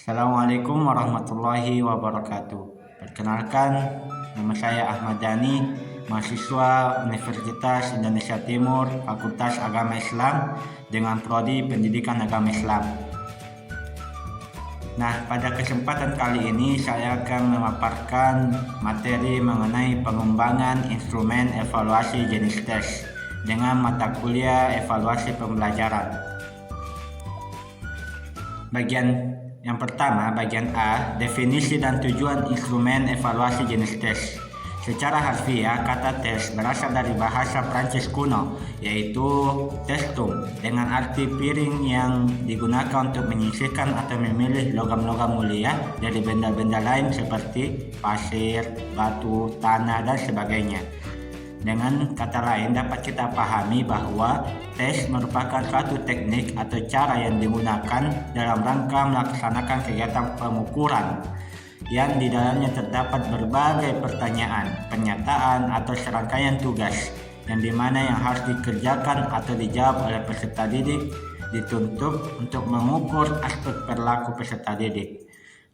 Assalamualaikum warahmatullahi wabarakatuh. Perkenalkan, nama saya Ahmad Dhani, mahasiswa Universitas Indonesia Timur, Fakultas Agama Islam dengan prodi Pendidikan Agama Islam. Nah, pada kesempatan kali ini saya akan memaparkan materi mengenai pengembangan instrumen evaluasi jenis tes dengan mata kuliah evaluasi pembelajaran. Bagian yang pertama, bagian A, definisi dan tujuan instrumen evaluasi jenis tes. Secara harfiah, kata tes berasal dari bahasa Prancis kuno, yaitu testum, dengan arti piring yang digunakan untuk menyisihkan atau memilih logam-logam mulia dari benda-benda lain seperti pasir, batu, tanah, dan sebagainya. Dengan kata lain, dapat kita pahami bahwa tes merupakan suatu teknik atau cara yang digunakan dalam rangka melaksanakan kegiatan pengukuran yang di dalamnya terdapat berbagai pertanyaan, pernyataan, atau serangkaian tugas yang dimana yang harus dikerjakan atau dijawab oleh peserta didik dituntut untuk mengukur aspek perilaku peserta didik.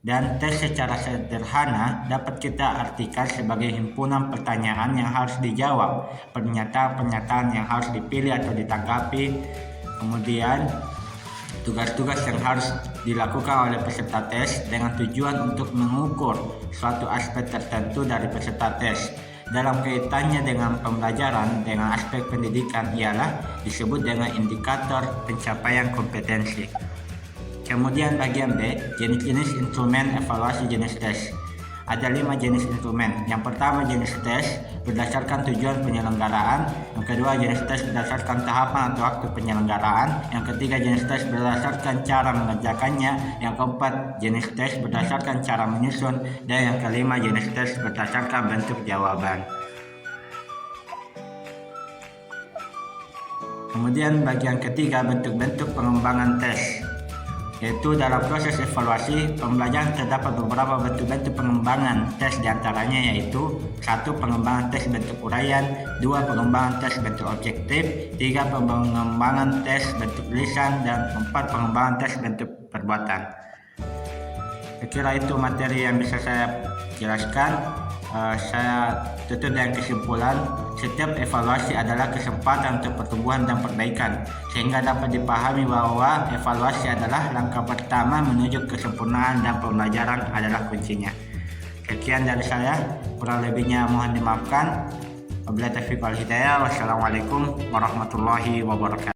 Dan tes secara sederhana dapat kita artikan sebagai himpunan pertanyaan yang harus dijawab, pernyataan-pernyataan yang harus dipilih atau ditanggapi, kemudian tugas-tugas yang harus dilakukan oleh peserta tes dengan tujuan untuk mengukur suatu aspek tertentu dari peserta tes. Dalam kaitannya dengan pembelajaran dengan aspek pendidikan ialah disebut dengan indikator pencapaian kompetensi. Kemudian bagian B, jenis-jenis instrumen evaluasi jenis tes. Ada 5 jenis instrumen. Yang pertama, jenis tes berdasarkan tujuan penyelenggaraan. Yang kedua, jenis tes berdasarkan tahapan atau waktu penyelenggaraan. Yang ketiga, jenis tes berdasarkan cara mengerjakannya. Yang keempat, jenis tes berdasarkan cara menyusun. Dan yang kelima, jenis tes berdasarkan bentuk jawaban. Kemudian bagian ketiga, bentuk-bentuk pengembangan tes. Yaitu dalam proses evaluasi pembelajaran terdapat beberapa bentuk-bentuk pengembangan tes, diantaranya yaitu 1. Pengembangan tes bentuk uraian, 2. Pengembangan tes bentuk objektif, 3. Pengembangan tes bentuk lisan, dan 4. Pengembangan tes bentuk perbuatan. Saya kira itu materi yang bisa saya jelaskan. Saya tutup dengan kesimpulan, setiap evaluasi adalah kesempatan untuk pertumbuhan dan perbaikan, sehingga dapat dipahami bahwa evaluasi adalah langkah pertama menuju kesempurnaan dan pembelajaran adalah kuncinya. Sekian dari saya, kurang lebihnya mohon dimaafkan. Wabillahi taufiq wal hidayah. Wassalamualaikum warahmatullahi wabarakatuh.